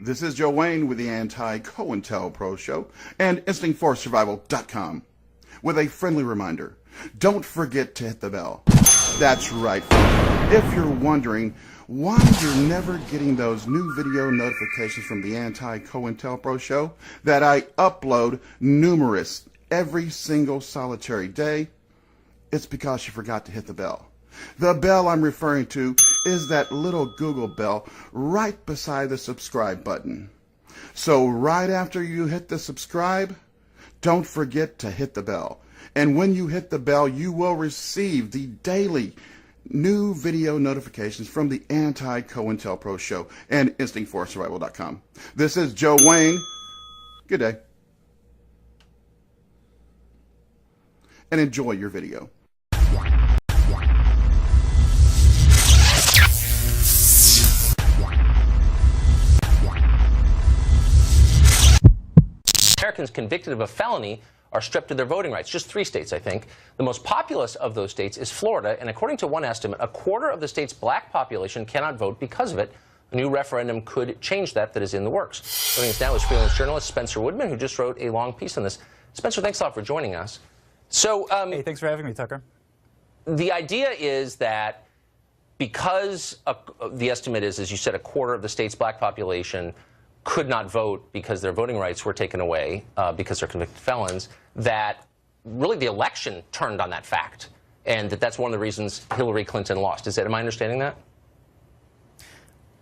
This is Joe Wayne with the Anti-COINTELPRO Show and InstinctForSurvival.com with a friendly reminder. Don't forget to hit the bell. That's right. If you're wondering why you're never getting those new video notifications from the Anti-COINTELPRO Show that I upload numerous every single solitary day, it's because you forgot to hit the bell. The bell I'm referring to is that little Google bell right beside the subscribe button. So right after you hit the subscribe, don't forget to hit the bell. And when you hit the bell, you will receive the daily new video notifications from the Anti-COINTELPRO Show and InstinctForSurvival.com. This is Joe Wayne. Good day. And enjoy your video. Americans convicted of a felony are stripped of their voting rights. Just 3 states, I think. The most populous of those states is Florida, and according to one estimate, a quarter of the state's black population cannot vote because of it. A new referendum could change that is in the works. Joining us now is freelance journalist Spencer Woodman, who just wrote a long piece on this. Spencer, thanks a lot for joining us. So, hey, thanks for having me, Tucker. The idea is that because the estimate is, as you said, a quarter of the state's black population could not vote because their voting rights were taken away because they're convicted felons, that really the election turned on that fact, and that's one of the reasons Hillary Clinton lost. Am I understanding that?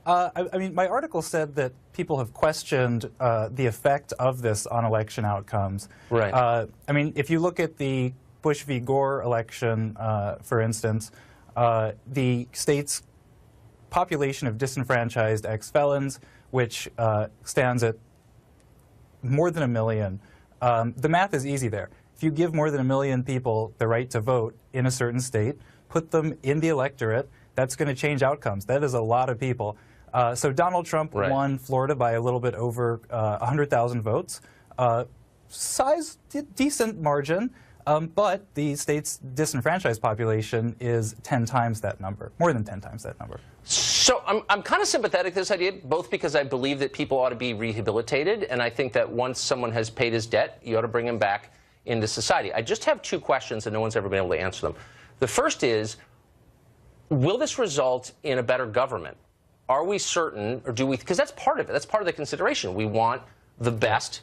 I mean, my article said that people have questioned the effect of this on election outcomes. Right. I mean, if you look at the Bush v. Gore election, for instance, the state's population of disenfranchised ex-felons, which stands at more than 1 million. The math is easy there. If you give more than 1 million people the right to vote in a certain state, put them in the electorate, that's going to change outcomes. That is a lot of people. So Donald Trump won Florida by a little bit over 100,000 votes. Decent margin, but the state's disenfranchised population is 10 times that number, more than 10 times that number. So I'm kind of sympathetic to this idea, both because I believe that people ought to be rehabilitated, and I think that once someone has paid his debt, you ought to bring him back into society. I just have 2 questions, and no one's ever been able to answer them. The first is, will this result in a better government? Are we certain, or do we, because that's part of it, that's part of the consideration. We want the best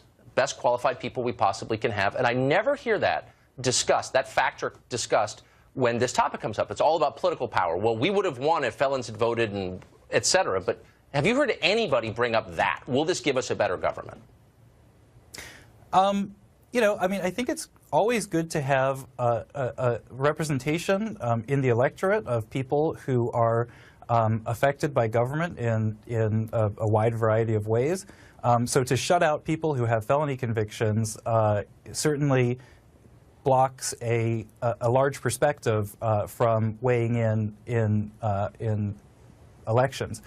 qualified people we possibly can have, and I never hear that discussed, that factor discussed when this topic comes up. It's all about political power. Well, we would have won if felons had voted, and et cetera. But have you heard anybody bring up that? Will this give us a better government? You know, I mean, I think it's always good to have a representation in the electorate of people who are affected by government in a wide variety of ways. So to shut out people who have felony convictions certainly blocks a large perspective from weighing in elections.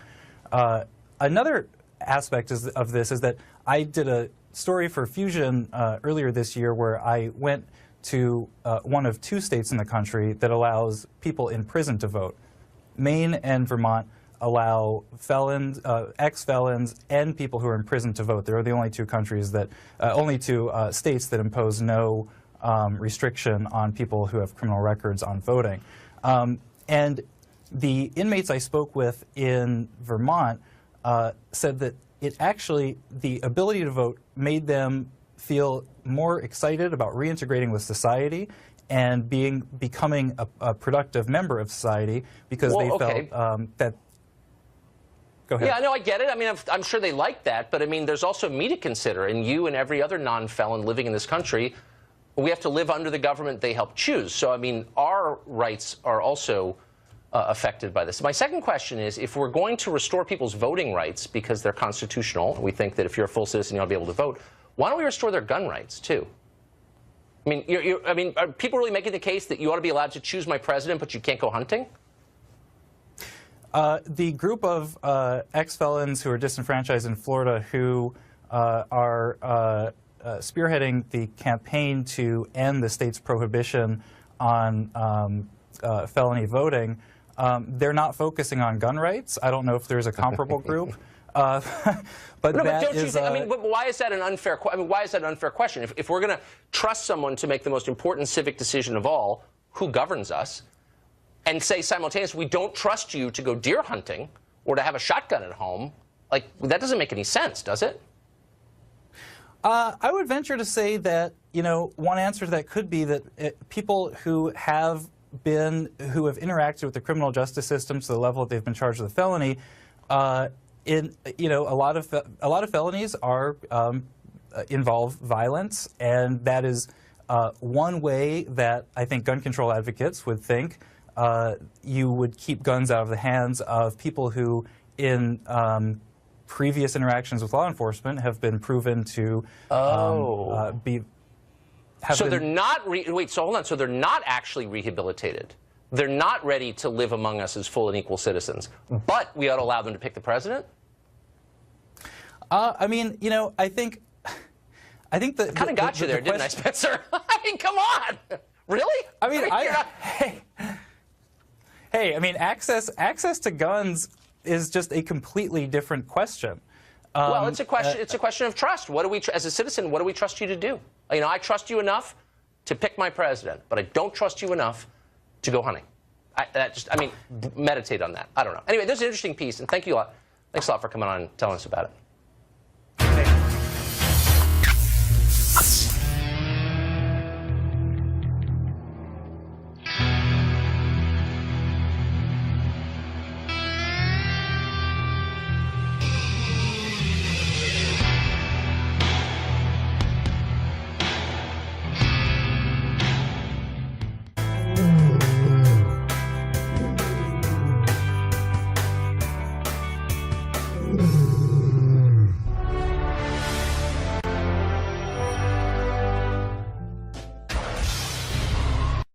Another aspect of this is that I did a story for Fusion earlier this year where I went to one of 2 states in the country that allows people in prison to vote. Maine and Vermont allow felons, ex-felons, and people who are in prison to vote. They're the only 2 countries that, only 2 states that impose no restriction on people who have criminal records on voting. And the inmates I spoke with in Vermont said that it actually, the ability to vote made them feel more excited about reintegrating with society and becoming a productive member of society because they felt that. Go ahead. Yeah, no, I get it. I mean, I'm sure they like that, but I mean, there's also me to consider, and you and every other non-felon living in this country. We have to live under the government they help choose. So, I mean, our rights are also affected by this. My second question is, if we're going to restore people's voting rights because they're constitutional, we think that if you're a full citizen, you ought to be able to vote, why don't we restore their gun rights, too? I mean, are people really making the case that you ought to be allowed to choose my president, but you can't go hunting? The group of ex-felons who are disenfranchised in Florida who are spearheading the campaign to end the state's prohibition on felony voting, they're not focusing on gun rights. I don't know if there's a comparable group. But No, but that don't you is, think, I mean, but why is that an unfair? I mean, why is that an unfair question? If we're going to trust someone to make the most important civic decision of all, who governs us, and say simultaneously, we don't trust you to go deer hunting or to have a shotgun at home, like that doesn't make any sense, does it? I would venture to say that, you know, one answer to that could be that people who have interacted with the criminal justice system to the level that they've been charged with a felony, you know, a lot of felonies are involve violence, and that is one way that I think gun control advocates would think you would keep guns out of the hands of people who, in previous interactions with law enforcement, have been proven to be. So they're not. Wait. So hold on. So they're not actually rehabilitated. They're not ready to live among us as full and equal citizens. But we ought to allow them to pick the president. I mean, you know, I think that kind of got you there, didn't I, Spencer? I mean, come on. Really? I mean, hey, I mean, access to guns is just a completely different question. Well, it's a question. It's a question of trust. What do we, as a citizen, what do we trust you to do? You know, I trust you enough to pick my president, but I don't trust you enough to go hunting. I mean, meditate on that. I don't know. Anyway, this is an interesting piece, and thank you a lot. Thanks a lot for coming on and telling us about it.